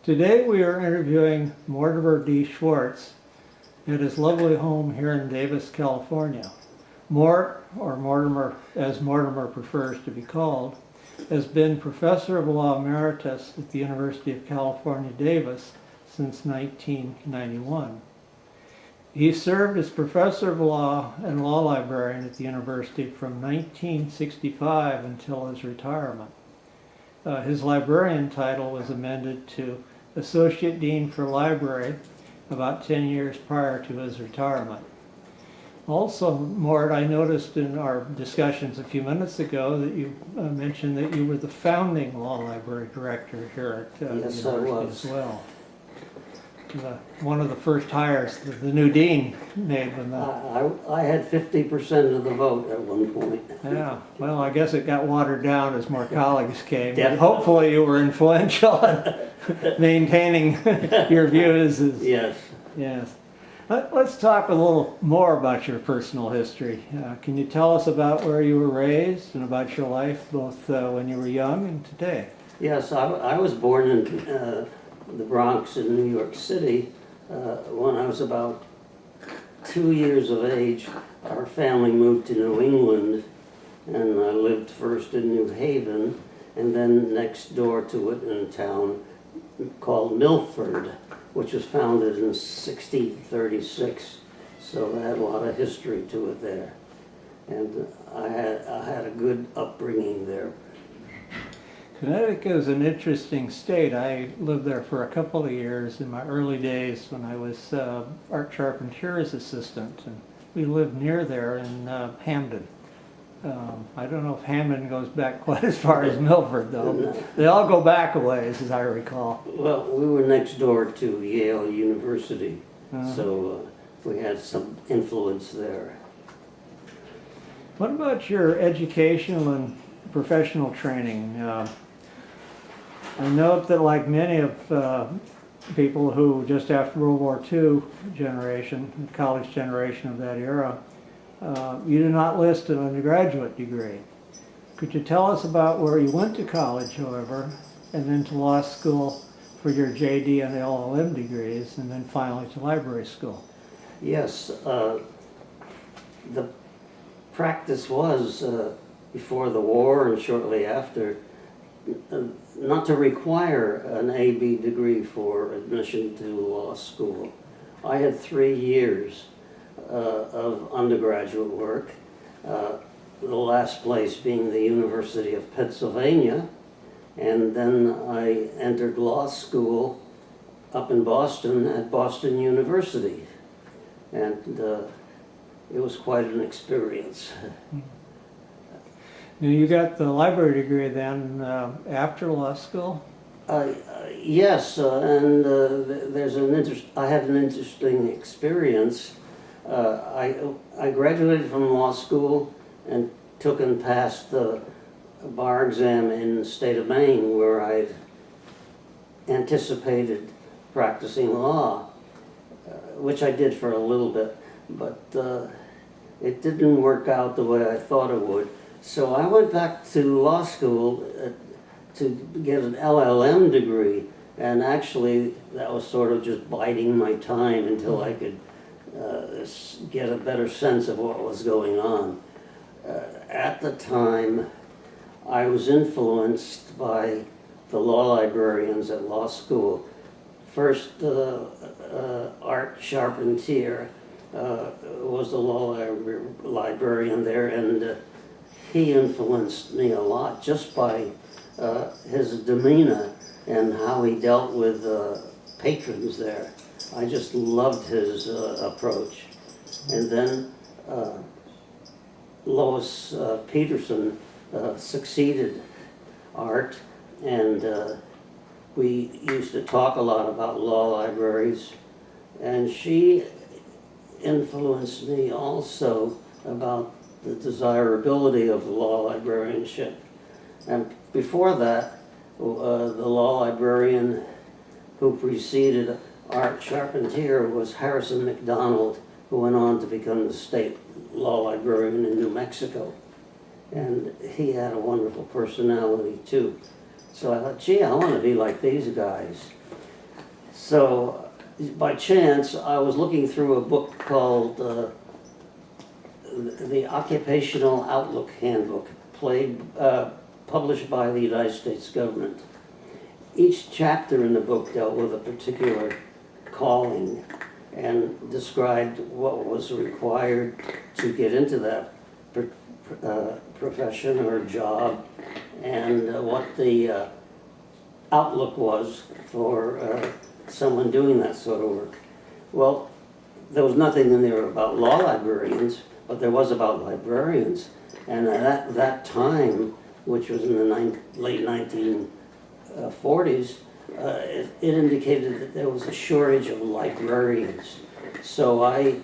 Today we are interviewing Mortimer D Schwartz at his lovely home here in Davis, California. Mort, or Mortimer, as Mortimer prefers to be called, has been Professor of Law Emeritus at the University of California, Davis since 1991. He served as Professor of Law and Law Librarian at the university from 1965 until his retirement. His librarian title was amended to Associate Dean for Library about 10 years prior to his retirement. Also, Mort, I noticed in our discussions a few minutes ago that you mentioned that you were the founding law library director here at the university as well. One of the first hires that the new dean made when I had 50% of the vote at one point. Yeah, well, I guess it got watered down as more colleagues came. Definitely. Hopefully you were influential in maintaining your views. Yes. Yes. Let's talk a little more about your personal history. Can you tell us about where you were raised and about your life both when you were young and today? Yes, I was born in the Bronx in New York City. When I was about 2 years of age, our family moved to New England, and I lived first in New Haven and then next door to it in a town called Milford, which was founded in 1636. So it had a lot of history to it there. And I had a good upbringing there. Connecticut is an interesting state. I lived there for a couple of years in my early days when I was Art Charpentier's assistant, and we lived near there in Hamden. I don't know if Hamden goes back quite as far as Milford, though. No. They all go back a ways, as I recall. Well, we were next door to Yale University, so we had some influence there. What about your educational and professional training? I note that, like many of people who just after World War II generation, the college generation of that era, you do not list an undergraduate degree. Could you tell us about where you went to college, however, and then to law school for your JD and LLM degrees, and then finally to library school? Yes, the practice was before the war and shortly after not to require an AB degree for admission to law school. I had 3 years of undergraduate work, the last place being the University of Pennsylvania, and then I entered law school up in Boston at Boston University, and it was quite an experience. Now, you got the library degree then after law school? Yes, and I had an interesting experience. I graduated from law school and took and passed the bar exam in the state of Maine, where I anticipated practicing law, which I did for a little bit, but it didn't work out the way I thought it would. So I went back to law school to get an LLM degree, and actually that was sort of just biding my time until I could get a better sense of what was going on. At the time, I was influenced by the law librarians at law school. First, Art Charpentier was the law librarian there, and he influenced me a lot just by his demeanor and how he dealt with patrons there. I just loved his approach. And then Lois Peterson succeeded Art, and we used to talk a lot about law libraries, and she influenced me also about the desirability of law librarianship. And before that, the law librarian who preceded Art Charpentier was Harrison McDonald, who went on to become the state law librarian in New Mexico. And he had a wonderful personality too. So I thought, gee, I want to be like these guys. So by chance, I was looking through a book called the Occupational Outlook Handbook, published by the United States government. Each chapter in the book dealt with a particular calling and described what was required to get into that profession or job, and what the outlook was for someone doing that sort of work. Well, there was nothing in there about law librarians, but there was about librarians. And at that time, which was in the late 1940s, it indicated that there was a shortage of librarians. So I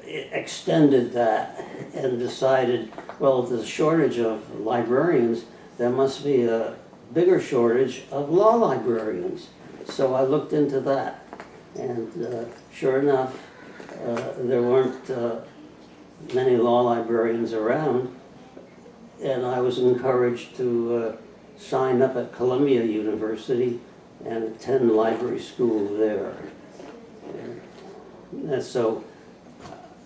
extended that and decided, well, if there's a shortage of librarians, there must be a bigger shortage of law librarians. So I looked into that, and sure enough, there weren't many law librarians around, and I was encouraged to sign up at Columbia University and attend library school there. And so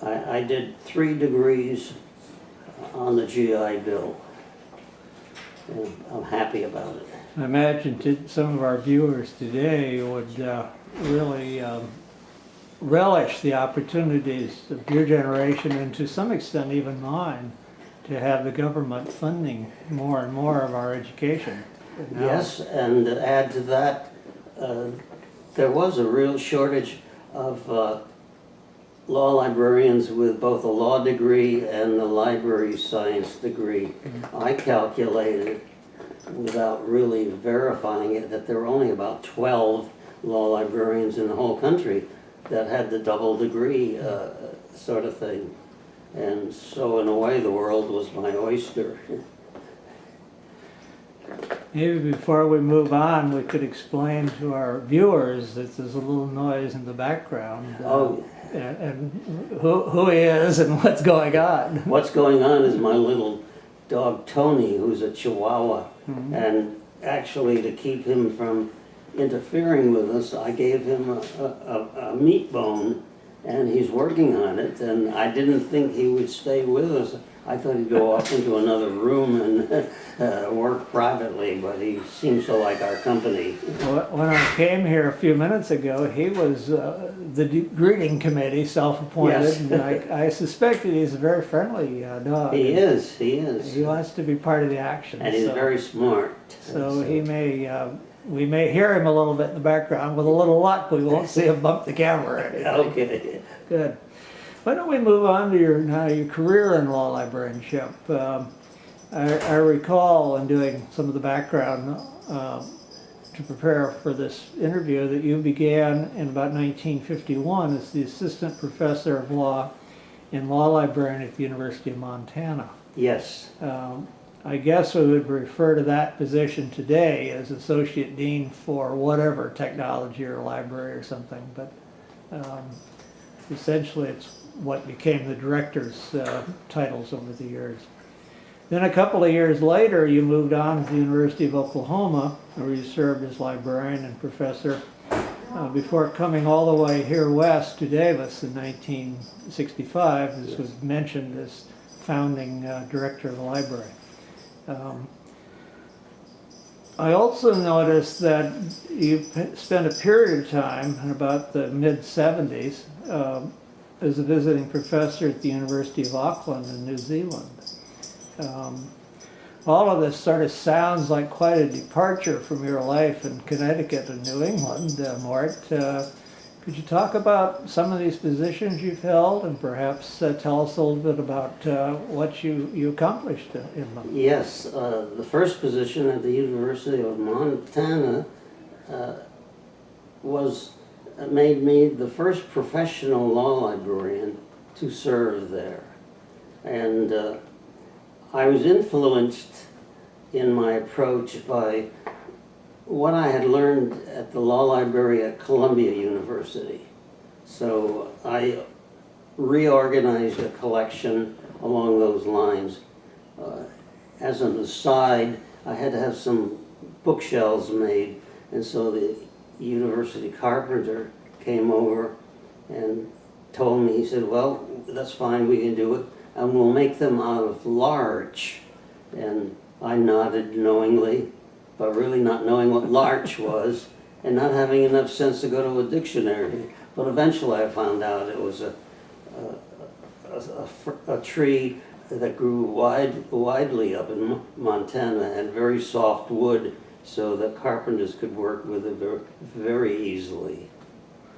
I did 3 degrees on the GI Bill, and I'm happy about it. I imagine some of our viewers today would really relish the opportunities of your generation, and to some extent even mine, to have the government funding more and more of our education. Yes, and to add to that, there was a real shortage of law librarians with both a law degree and a library science degree. I calculated, without really verifying it, that there were only about 12 law librarians in the whole country that had the double degree sort of thing. And so in a way the world was my oyster. Maybe before we move on, we could explain to our viewers that there's a little noise in the background. And who he is and what's going on. What's going on is my little dog Tony, who's a Chihuahua. And actually, to keep him from interfering with us, I gave him a meat bone, and he's working on it. And I didn't think he would stay with us. I thought he'd go off into another room and work privately, but he seems to like our company. When I came here a few minutes ago, he was the greeting committee, self-appointed, Yes. and I suspect that he's a very friendly dog. He is, he is. He wants to be part of the action. And he's very smart. So he may, we may hear him a little bit in the background. With a little luck, we won't see him bump the camera or anything. Okay. Good. Why don't we move on to your career in law librarianship? I recall in doing some of the background to prepare for this interview that you began in about 1951 as the assistant professor of law in law librarian at the University of Montana. Yes. I guess we would refer to that position today as associate dean for whatever, technology or library or something, but essentially it's what became the director's titles over the years. Then a couple of years later, you moved on to the University of Oklahoma, where you served as librarian and professor, before coming all the way here west to Davis in 1965, as was mentioned as founding director of the library. I also noticed that you spent a period of time, in about the mid-70s, as a visiting professor at the University of Auckland in New Zealand. All of this sort of sounds like quite a departure from your life in Connecticut and New England, Mort. Could you talk about some of these positions you've held, and perhaps tell us a little bit about what you accomplished in them? Yes, the first position at the University of Montana made me the first professional law librarian to serve there. And I was influenced in my approach by what I had learned at the law library at Columbia University. So I reorganized a collection along those lines. As an aside, I had to have some bookshelves made, and so the university carpenter came over and told me, he said, well, that's fine, we can do it, and we'll make them out of larch. And I nodded knowingly, but really not knowing what larch was, and not having enough sense to go to a dictionary. But eventually I found out it was a tree that grew widely up in Montana, and very soft wood, so that carpenters could work with it very easily.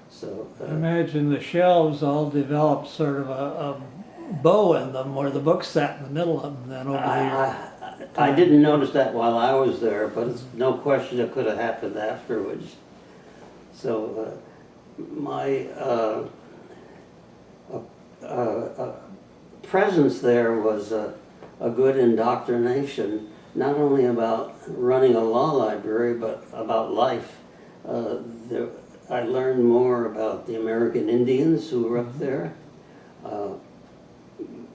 So Imagine the shelves all developed sort of a bow in them where the books sat in the middle of them then over the I didn't notice that while I was there, but it's no question it could have happened afterwards. So my presence there was a good indoctrination, not only about running a law library, but about life. I learned more about the American Indians who were up there.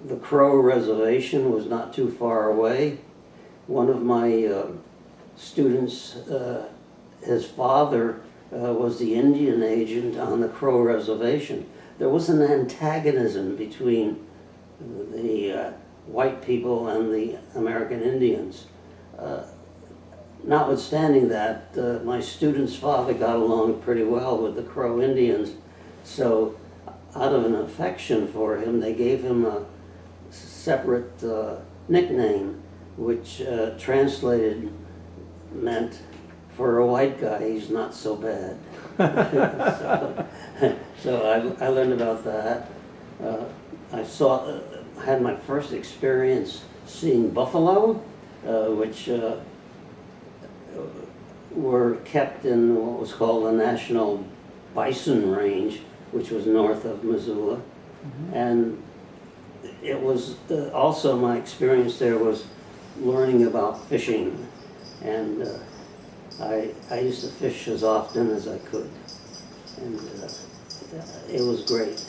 The Crow Reservation was not too far away. One of my students, his father was the Indian agent on the Crow Reservation. There was an antagonism between the white people and the American Indians. Notwithstanding that, my student's father got along pretty well with the Crow Indians, so out of an affection for him, they gave him a separate nickname, which translated meant, for a white guy, he's not so bad. so I learned about that. I had my first experience seeing buffalo, which were kept in what was called the National Bison Range, which was north of Missoula. Mm-hmm. And it was also my experience there was learning about fishing. And I used to fish as often as I could. And it was great.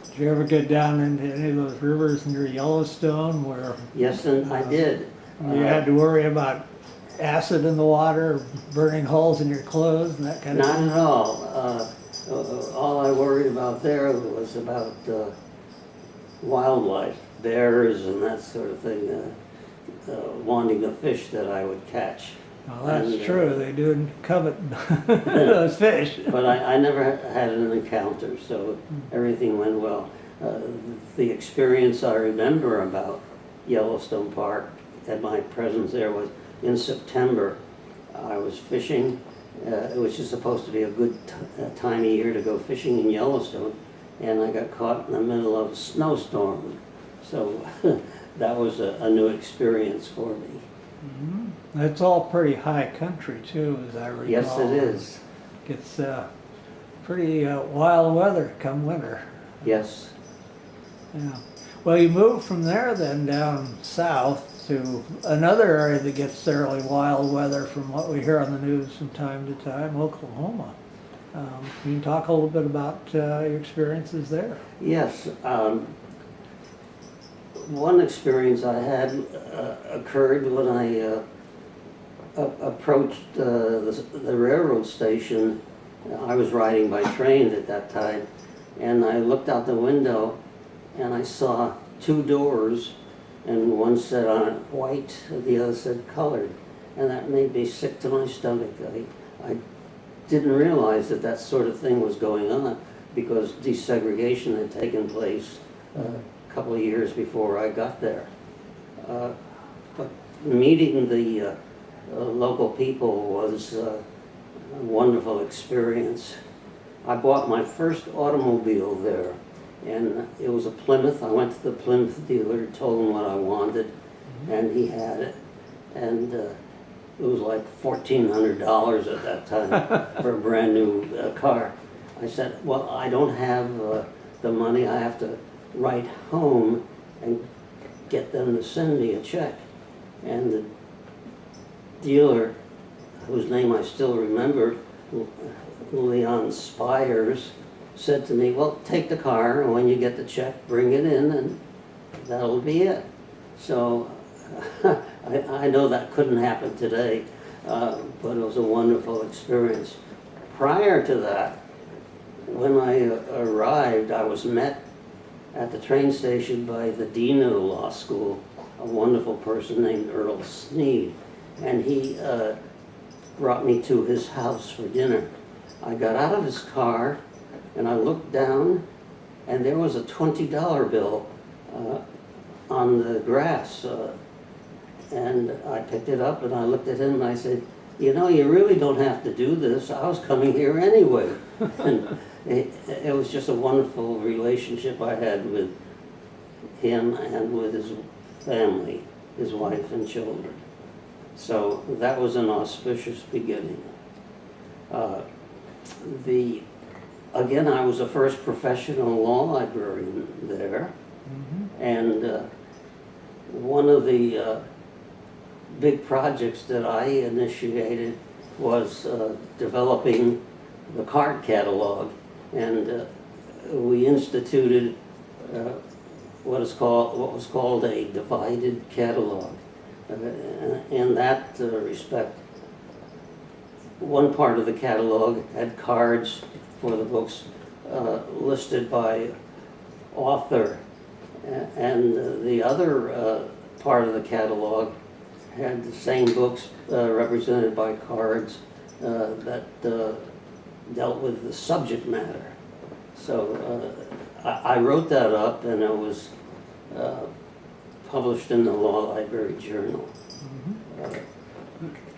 Did you ever get down into any of those rivers near Yellowstone where... Yes, and I did. You had to worry about acid in the water, burning holes in your clothes and that kind of thing? Not at all. All I worried about there was about wildlife, bears and that sort of thing, wanting the fish that I would catch. Well, that's true. They do covet those fish. But I never had an encounter, so everything went well. The experience I remember about Yellowstone Park and my presence there was in September. I was fishing, which is supposed to be a good time of year to go fishing in Yellowstone, and I got caught in the middle of a snowstorm. So that was a new experience for me. Mm-hmm. It's all pretty high country too, as I recall. Yes, it is. It's pretty wild weather come winter. Yes. Yeah. Well, you moved from there then down south to another area that gets fairly wild weather from what we hear on the news from time to time, Oklahoma. Can you talk a little bit about your experiences there? Yes. One experience I had occurred when I approached the railroad station. I was riding by train at that time, and I looked out the window and I saw two doors, and one said on it white, the other said colored, and that made me sick to my stomach. I didn't realize that that sort of thing was going on because desegregation had taken place a couple of years before I got there. But meeting the local people was a wonderful experience. I bought my first automobile there, and it was a Plymouth. I went to the Plymouth dealer, told him what I wanted, and he had it. And it was like $1,400 at that time for a brand new car. I said, well, I don't have the money. I have to write home and get them to send me a check. And the dealer, whose name I still remember, Leon Spires, said to me, well, take the car, and when you get the check, bring it in, and that'll be it. So I know that couldn't happen today, but it was a wonderful experience. prior to that, when I arrived, I was met at the train station by the dean of the law school, a wonderful person named Earl Sneed, and he brought me to his house for dinner. I got out of his car and I looked down, and there was a $20 bill on the grass, and I picked it up and I looked at him and I said, you know, you really don't have to do this. I was coming here anyway. And it was just a wonderful relationship I had with him and with his family, his wife and children. So that was an auspicious beginning. Again, I was the first professional law librarian there. Mm-hmm. And one of the big projects that I initiated was developing the card catalog, and we instituted what was called a divided catalog. In that respect, one part of the catalog had cards for the books listed by author, and the other part of the catalog had the same books represented by cards that dealt with the subject matter. So I wrote that up, and it was published in the Law Library Journal.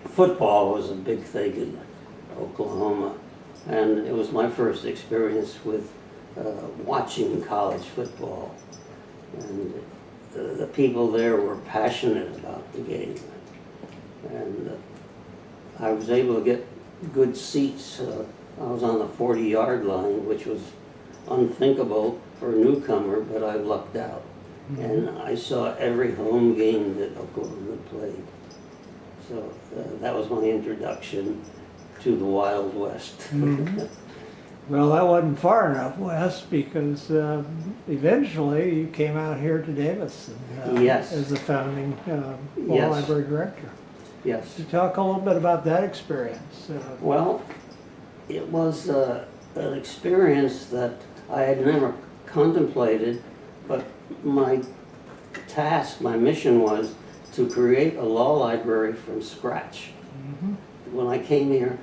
Football was a big thing in Oklahoma, and it was my first experience with watching college football. And the people there were passionate about the game. And I was able to get good seats. I was on the 40-yard line, which was unthinkable for a newcomer, but I lucked out. And I saw every home game that Oklahoma played. So that was my introduction to the Wild West. Mm-hmm. Well, that wasn't far enough west, because eventually you came out here to Davis Yes. as the founding law Yes. library director. Yes. Could you talk a little bit about that experience? Well, it was an experience that I had never contemplated, but my task, my mission was to create a law library from scratch. Mm-hmm. When I came here,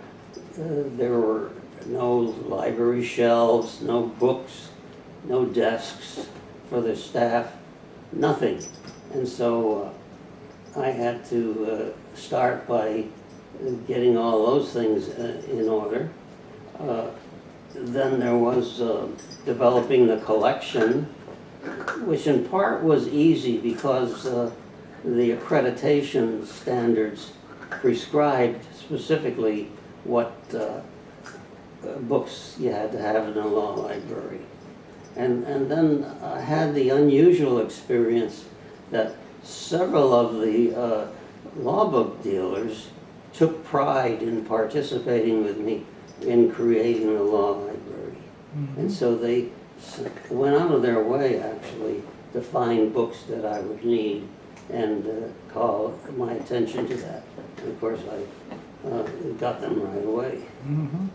there were no library shelves, no books, no desks for the staff, nothing. And so I had to start by getting all those things in order. Then there was developing the collection, which in part was easy because the accreditation standards prescribed specifically what books you had to have in a law library. And then I had the unusual experience that several of the law book dealers took pride in participating with me in creating a law library. Mm-hmm. And so they went out of their way, actually, to find books that I would need and call my attention to that. And of course, I got them right away. Mm-hmm.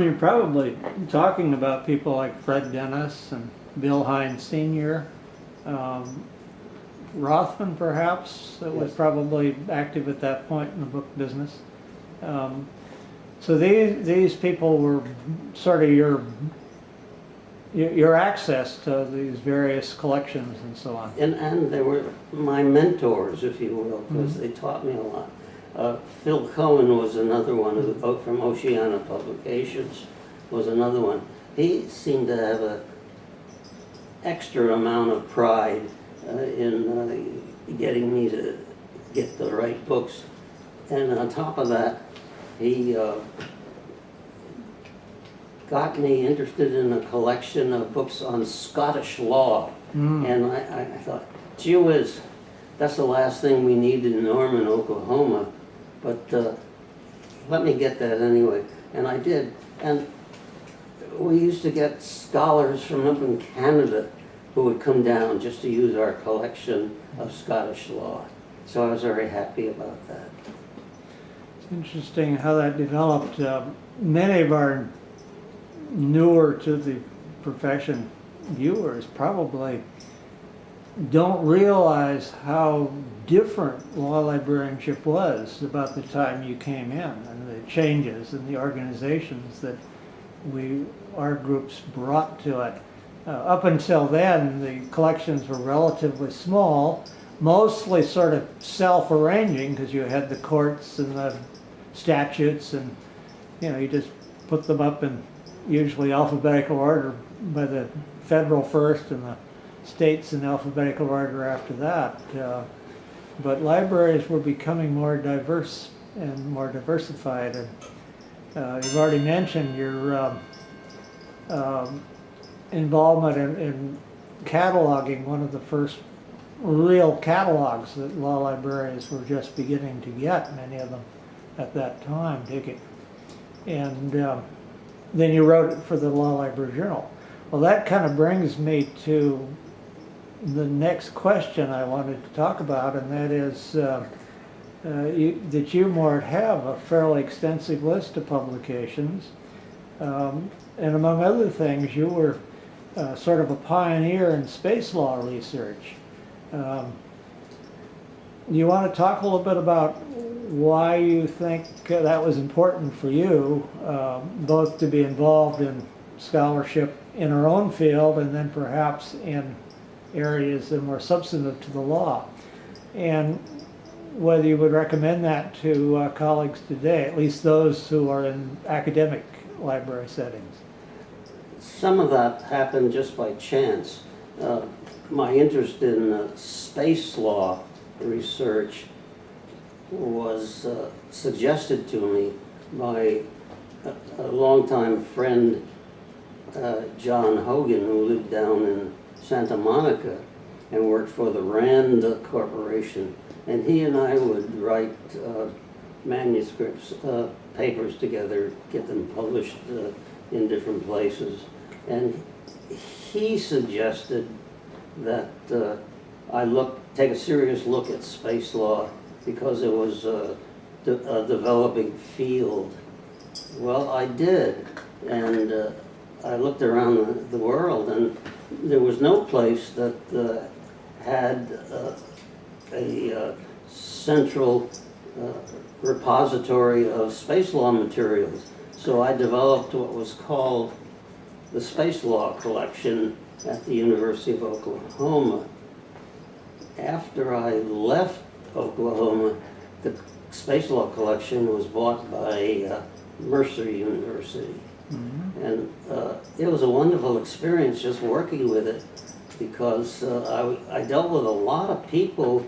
You're probably talking about people like Fred Dennis and Bill Hines Sr., Rothman, perhaps, that was Yes. probably active at that point in the book business. So these people were sort of your access to these various collections and so on. And they were my mentors, if you will, because they taught me a lot. Phil Cohen was another one from Oceana Publications, was another one. He seemed to have an extra amount of pride in getting me to get the right books. And on top of that, he got me interested in a collection of books on Scottish law. And I thought, gee whiz, that's the last thing we need in Norman, Oklahoma. But let me get that anyway. And I did. And we used to get scholars from up in Canada who would come down just to use our collection of Scottish law. So I was very happy about that. Interesting how that developed. Many of our newer to the profession viewers probably don't realize how different law librarianship was about the time you came in, and the changes and the organizations that our groups brought to it. Up until then, the collections were relatively small, mostly sort of self-arranging, because you had the courts and the statutes, and you just put them up in usually alphabetical order by the federal first and the states in alphabetical order after that. But libraries were becoming more diverse and more diversified. And you've already mentioned your involvement in cataloging, one of the first real catalogs that law libraries were just beginning to get, many of them at that time, and then you wrote it for the Law Library Journal. Well, that kind of brings me to the next question I wanted to talk about, and that is that you, Mort, have a fairly extensive list of publications, and among other things, you were sort of a pioneer in space law research. You want to talk a little bit about why you think that was important for you, both to be involved in scholarship in our own field and then perhaps in areas that are more substantive to the law, and whether you would recommend that to colleagues today, at least those who are in academic library settings? Some of that happened just by chance. My interest in space law research was suggested to me by a longtime friend, John Hogan, who lived down in Santa Monica and worked for the Rand Corporation. And he and I would write manuscripts, papers together, get them published in different places. And he suggested that I take a serious look at space law because it was a developing field. Well, I did, and I looked around the world, and there was no place that had a central repository of space law materials. So I developed what was called the Space Law Collection at the University of Oklahoma. After I left Oklahoma, the Space Law Collection was bought by Mercer University. Mm-hmm. And it was a wonderful experience just working with it, because I dealt with a lot of people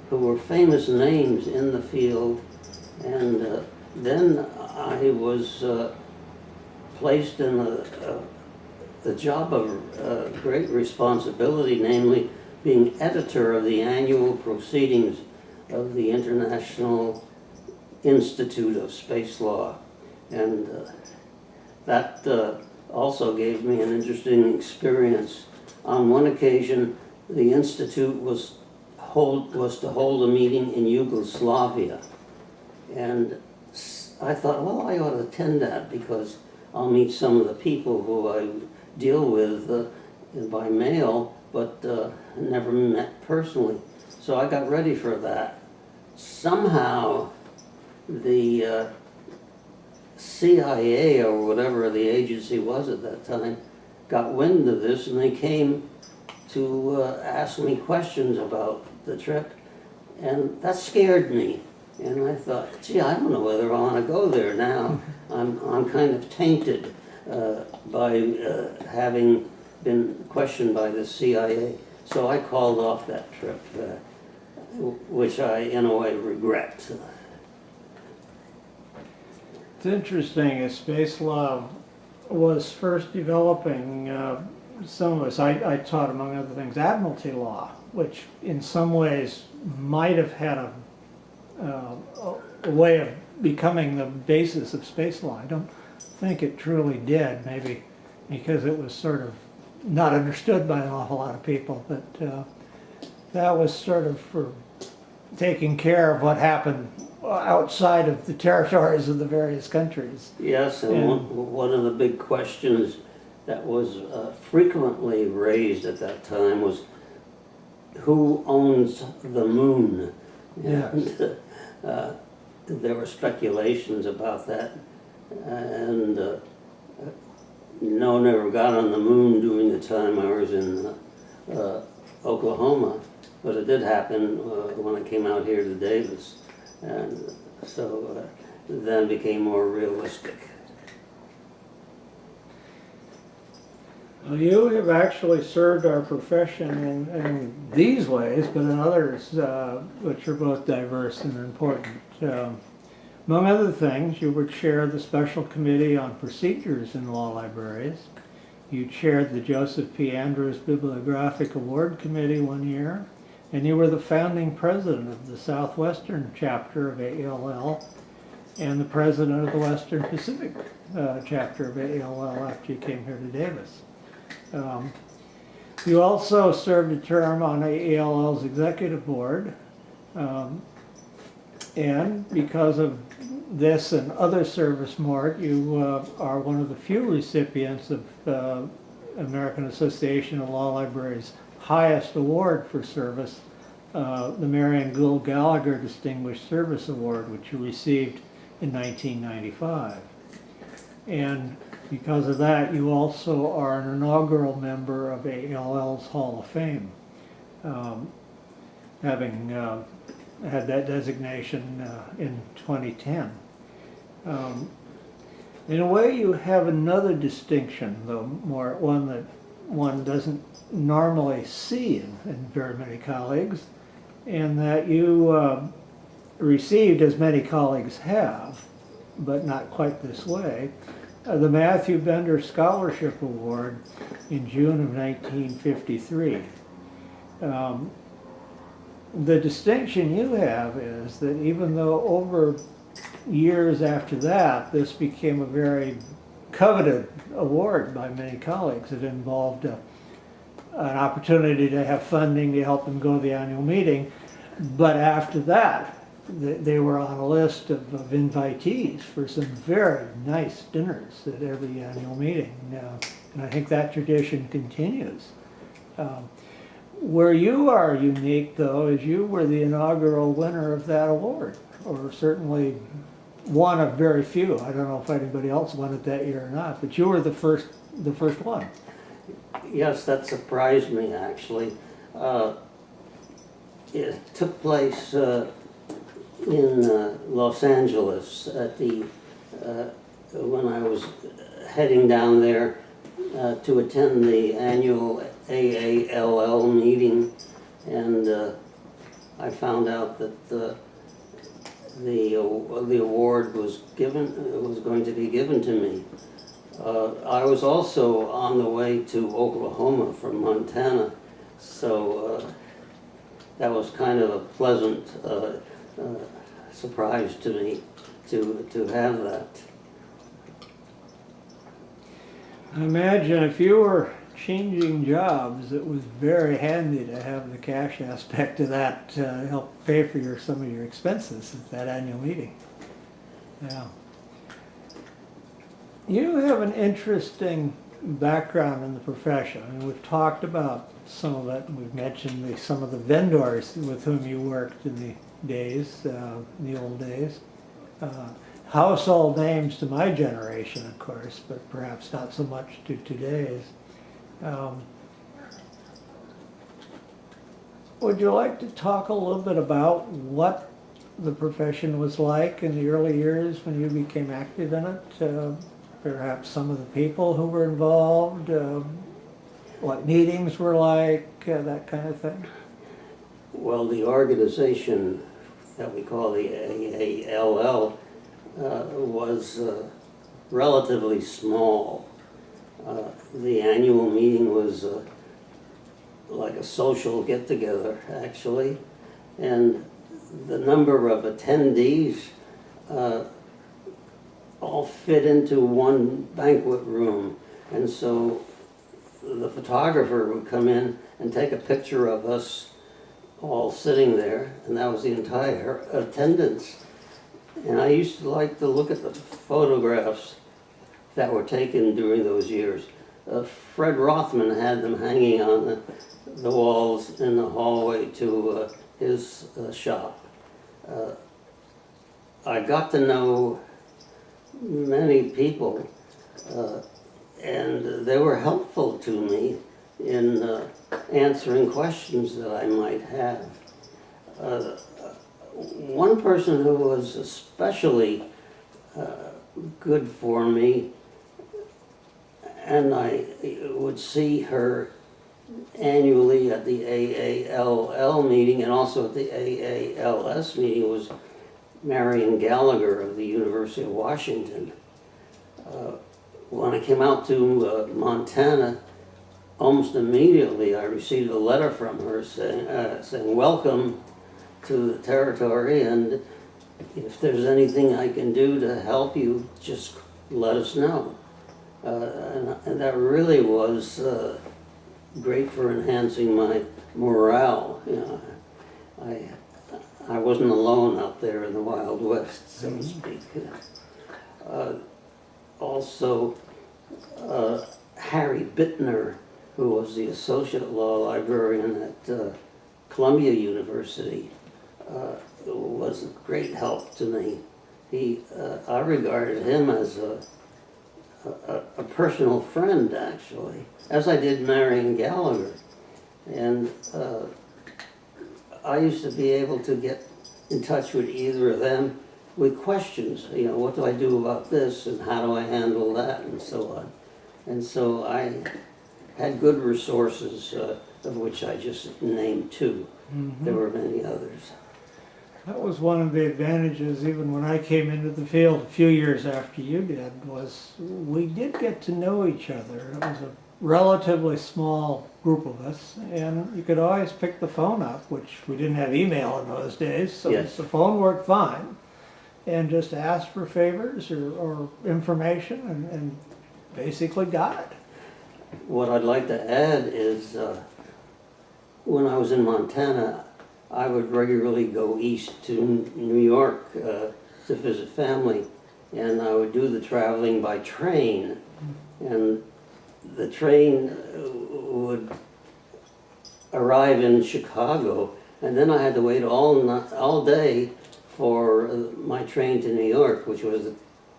who were famous names in the field, and then I was placed in the job of great responsibility, namely being editor of the annual proceedings of the International Institute of Space Law. And that also gave me an interesting experience. On one occasion, the Institute was to hold a meeting in Yugoslavia. And I thought, well, I ought to attend that because I'll meet some of the people who I deal with by mail, but never met personally. So I got ready for that. Somehow, the CIA, or whatever the agency was at that time, got wind of this, and they came to ask me questions about the trip, and that scared me. And I thought, gee, I don't know whether I want to go there now. I'm kind of tainted by having been questioned by the CIA. So I called off that trip, which I, in a way, regret. It's interesting, as space law was first developing, some of us, I taught, among other things, admiralty law, which in some ways might have had a way of becoming the basis of space law. I don't think it truly did, maybe because it was sort of not understood by an awful lot of people, but that was sort of for taking care of what happened outside of the territories of the various countries. Yes, and one of the big questions that was frequently raised at that time was, who owns the moon? Yes. And there were speculations about that, and no one ever got on the moon during the time I was in Oklahoma, but it did happen when I came out here to Davis, and so then became more realistic. Well, you have actually served our profession in these ways, but in others which are both diverse and important. Among other things, you were chair of the Special Committee on Procedures in Law Libraries. You chaired the Joseph P. Andrews Bibliographic Award Committee one year, and you were the founding president of the Southwestern chapter of ALL and the president of the Western Pacific chapter of ALL after you came here to Davis. You also served a term on ALL's executive board, and because of this and other service, Mort, you are one of the few recipients of American Association of Law Libraries' highest award for service, the Marion Gould Gallagher Distinguished Service Award, which you received in 1995. And because of that, you also are an inaugural member of ALL's Hall of Fame, having had that designation in 2010. In a way, you have another distinction, though, more one that one doesn't normally see in very many colleagues, in that you received, as many colleagues have, but not quite this way, the Matthew Bender Scholarship Award in June of 1953. The distinction you have is that even though over years after that, this became a very coveted award by many colleagues. It involved an opportunity to have funding to help them go to the annual meeting, but after that, they were on a list of invitees for some very nice dinners at every annual meeting. And I think that tradition continues. Where you are unique, though, is you were the inaugural winner of that award, or certainly one of very few. I don't know if anybody else won it that year or not, but you were the first one. Yes, that surprised me, actually. It took place in Los Angeles at the when I was heading down there to attend the annual AALL meeting, and I found out that the award was going to be given to me. I was also on the way to Oklahoma from Montana, so that was kind of a pleasant surprise to me to have that. I imagine if you were changing jobs, it was very handy to have the cash aspect of that to help pay for some of your expenses at that annual meeting. Yeah. You have an interesting background in the profession, and we've talked about some of it. We've mentioned some of the vendors with whom you worked in the old days. Household names to my generation, of course, but perhaps not so much to today's. Would you like to talk a little bit about what the profession was like in the early years when you became active in it? Perhaps some of the people who were involved, what meetings were like, that kind of thing? Well, the organization that we call the AALL was relatively small. The annual meeting was like a social get-together, actually, and the number of attendees all fit into one banquet room, and so the photographer would come in and take a picture of us all sitting there, and that was the entire attendance. And I used to like to look at the photographs that were taken during those years. Fred Rothman had them hanging on the walls in the hallway to his shop. I got to know many people, and they were helpful to me in answering questions that I might have. One person who was especially good for me, and I would see her annually at the AALL meeting and also at the AALS meeting, was Marion Gallagher of the University of Washington. When I came out to Montana, almost immediately I received a letter from her saying welcome to the territory, and if there's anything I can do to help you, just let us know. And that really was great for enhancing my morale. You know, I wasn't alone out there in the Wild West, so to speak. Also, Harry Bittner, who was the associate law librarian at Columbia University, was a great help to me. I regarded him as a personal friend, actually, as I did Marion Gallagher. And I used to be able to get in touch with either of them with questions. You know, what do I do about this, and how do I handle that, and so on. And so I had good resources, of which I just named two. Mm-hmm. There were many others. That was one of the advantages, even when I came into the field a few years after you did, was we did get to know each other. It was a relatively small group of us, and you could always pick the phone up, which we didn't have email in those days, so yes. The phone worked fine, and just asked for favors or information, and basically got it. What I'd like to add is when I was in Montana, I would regularly go east to New York to visit family, and I would do the traveling by train. And the train would arrive in Chicago, and then I had to wait all day for my train to New York, which was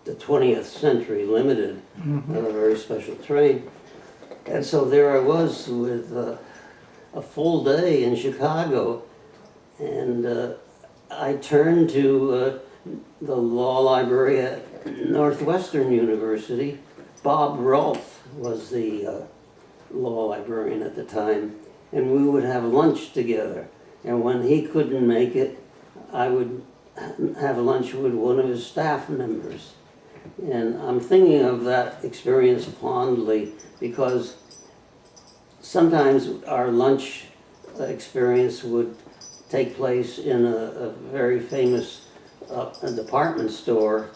the 20th Century Limited, a very special train. And so there I was with a full day in Chicago, and I turned to the law library at Northwestern University. Bob Rolfe was the law librarian at the time, and we would have lunch together. And when he couldn't make it, I would have lunch with one of his staff members. And I'm thinking of that experience fondly because sometimes our lunch experience would take place in a very famous department store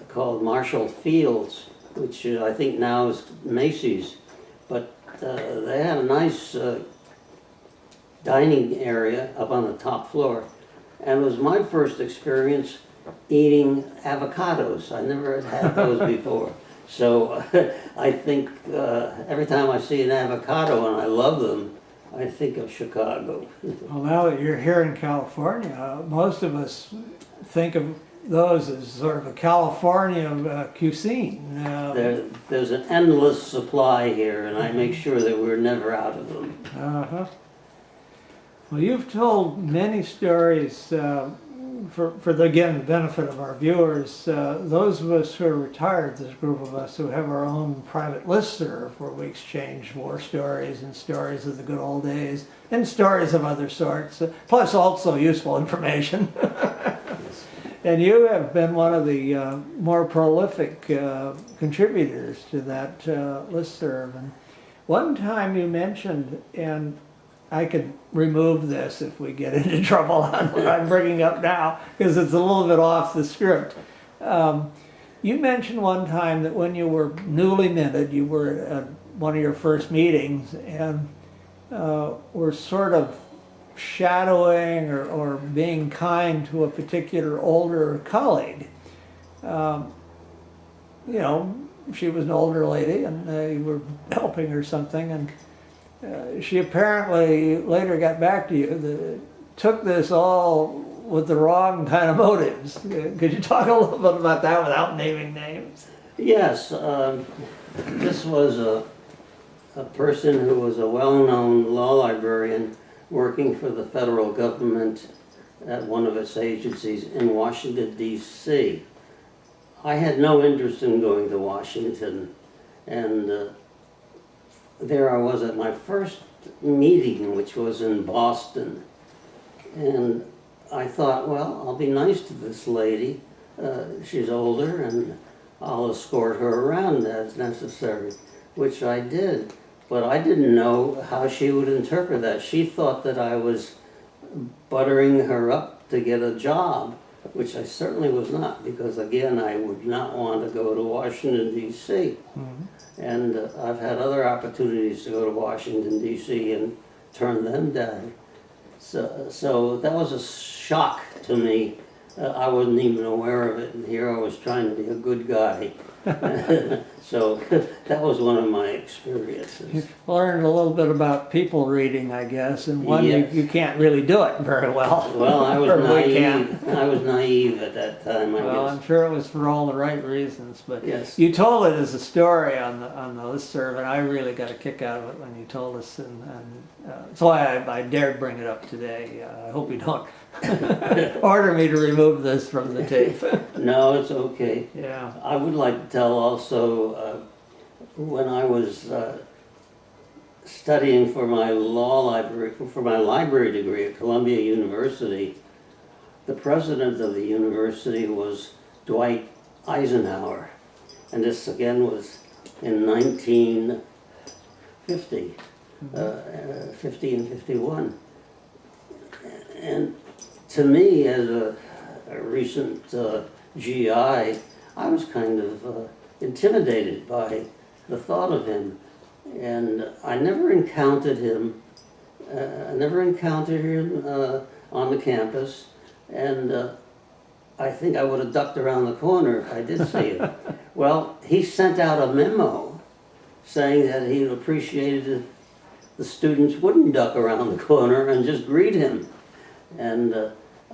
called Marshall Field's, which I think now is Macy's. But they had a nice dining area up on the top floor. And it was my first experience eating avocados. I never had those before. So I think every time I see an avocado, and I love them, I think of Chicago. Well, now that you're here in California, most of us think of those as sort of a California cuisine. There's an endless supply here, and I make sure that we're never out of them. Uh-huh. Well, you've told many stories for the, again, the benefit of our viewers. Those of us who are retired, this group of us who have our own private listserv where we exchange war stories and stories of the good old days and stories of other sorts, plus also useful information. And you have been one of the more prolific contributors to that listserv. And one time you mentioned, and I could remove this if we get into trouble on what I'm bringing up now, because it's a little bit off the script. You mentioned one time that when you were newly minted, you were at one of your first meetings and were sort of shadowing or being kind to a particular older colleague. You know, she was an older lady and you were helping her something, and she apparently later got back to you, took this all with the wrong kind of motives. Could you talk a little bit about that without naming names? Yes, this was a person who was a well-known law librarian working for the federal government at one of its agencies in Washington, D.C. I had no interest in going to Washington, and there I was at my first meeting, which was in Boston, and I thought, well, I'll be nice to this lady. She's older, and I'll escort her around as necessary, which I did. But I didn't know how she would interpret that. She thought that I was buttering her up to get a job, which I certainly was not, because again, I would not want to go to Washington, D.C. Mm-hmm. And I've had other opportunities to go to Washington, D.C. and turn them down. So that was a shock to me. I wasn't even aware of it, and here I was trying to be a good guy. So that was one of my experiences. You learned a little bit about people reading, I guess, and one, Yes. you can't really do it very well. Well, I was Or we naive. can. I was naive at that time, I Well, I'm guess. sure it was for all the right reasons, but Yes. you told it as a story on the listserv, and I really got a kick out of it when you told us, and that's why I dared bring it up today. I hope you don't order me to remove this from the tape. No, it's okay. Yeah. I would like to tell also, when I was studying for my library degree at Columbia University, the president of the university was Dwight Eisenhower, and this again was in 1950, 50 and 51. And to me, as a recent GI, I was kind of intimidated by the thought of him, and I never encountered him. On the campus, and I think I would have ducked around the corner if I did see him. Well, he sent out a memo saying that he appreciated if the students wouldn't duck around the corner and just greet him. And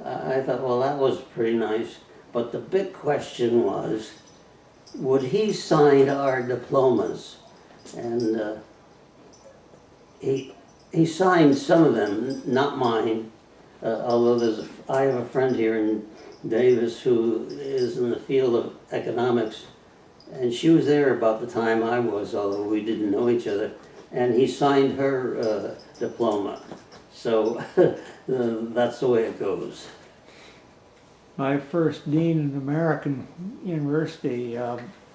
I thought, well, that was pretty nice. But the big question was, would he sign our diplomas? And he signed some of them, not mine. Although I have a friend here in Davis who is in the field of economics, and she was there about the time I was, although we didn't know each other, and he signed her diploma. So that's the way it goes. My first dean in American University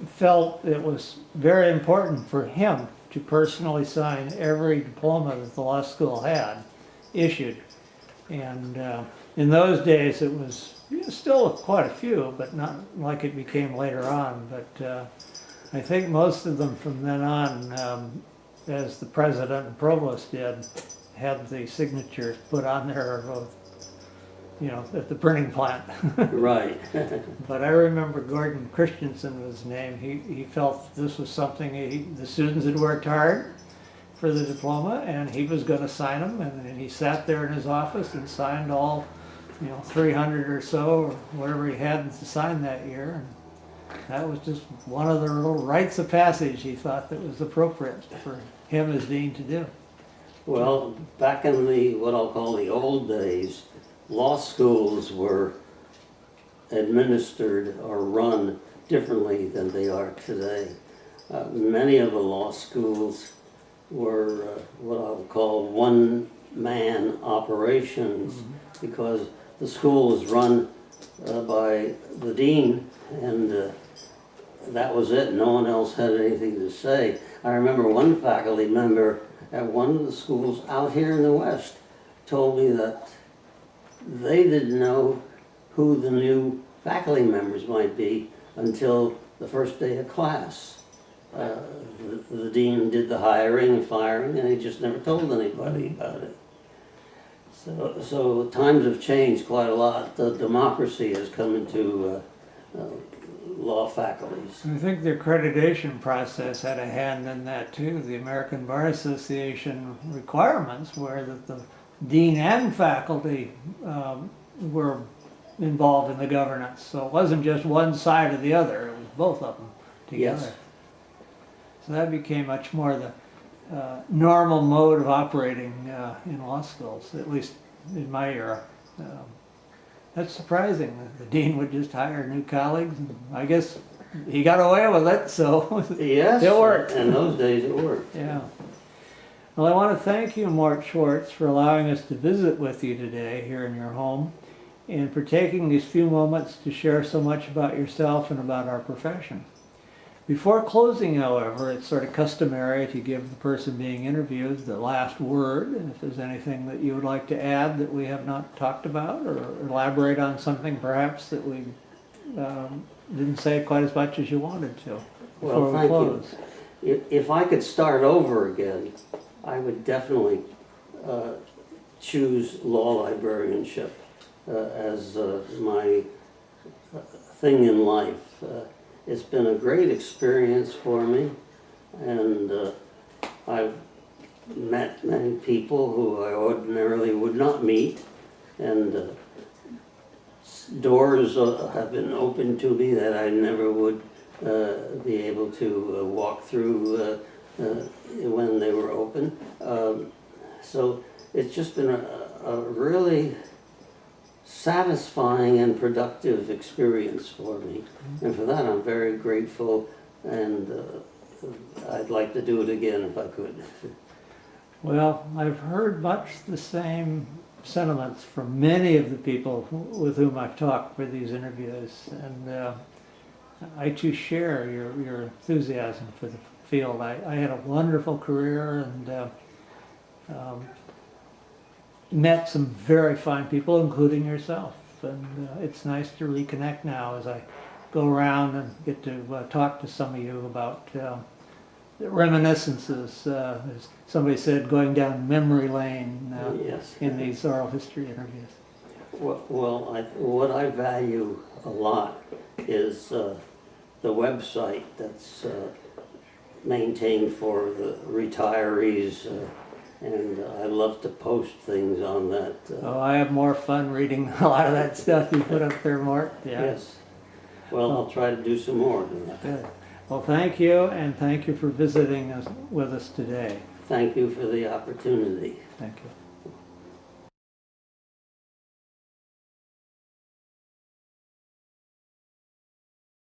felt it was very important for him to personally sign every diploma that the law school had issued. And in those days it was still quite a few, but not like it became later on. But I think most of them from then on, as the president and provost did, had the signatures put on there of, at the printing plant. Right. But I remember Gordon Christensen was his name. He felt this was something the students had worked hard for the diploma, and he was going to sign them. And he sat there in his office and signed all, 300 or so, or whatever he had to sign that year. And that was just one of the little rites of passage he thought that was appropriate for him as dean to do. Well, back in what I'll call the old days, law schools were administered or run differently than they are today. Many of the law schools were what I'll call one-man operations, because the school was run by the dean, and that was it. No one else had anything to say. I remember one faculty member at one of the schools out here in the West told me that they didn't know who the new faculty members might be until the first day of class. The dean did the hiring and firing, and he just never told anybody about it. So times have changed quite a lot. The democracy has come into law faculties. I think the accreditation process had a hand in that too. The American Bar Association requirements were that the dean and faculty were involved in the governance. So it wasn't just one side or the other, it was both of them together. Yes. So that became much more the normal mode of operating in law schools, at least in my era. That's surprising. The dean would just hire new colleagues, and I guess he got away with it, so Yes, it worked. in those days it worked. Yeah. Well, I want to thank you, Mort Schwartz, for allowing us to visit with you today here in your home, and for taking these few moments to share so much about yourself and about our profession. Before closing, however, it's sort of customary to give the person being interviewed the last word, and if there's anything that you would like to add that we have not talked about, or elaborate on something perhaps that we didn't say quite as much as you wanted to before Well, we thank close. you. If I could start over again, I would definitely choose law librarianship as my thing in life. It's been a great experience for me, and I've met many people who I ordinarily would not meet, and doors have been opened to me that I never would be able to walk through when they were open. So it's just been a really satisfying and productive experience for me, and for that I'm very grateful, and I'd like to do it again if I could. Well, I've heard much the same sentiments from many of the people with whom I've talked for these interviews, and I too share your enthusiasm for the field. I had a wonderful career, and met some very fine people, including yourself, and it's nice to reconnect now as I go around and get to talk to some of you about the reminiscences, as somebody said, going down memory lane Yes. in these oral history interviews. Well, what I value a lot is the website that's maintained for the retirees, and I love to post things on that. Oh, I have more fun reading a lot of that stuff you put up there, Mort. Yeah. Yes. Well, I'll try to do some more than that. Good. Well, thank you, and thank you for visiting us with us today. Thank you for the opportunity. Thank you.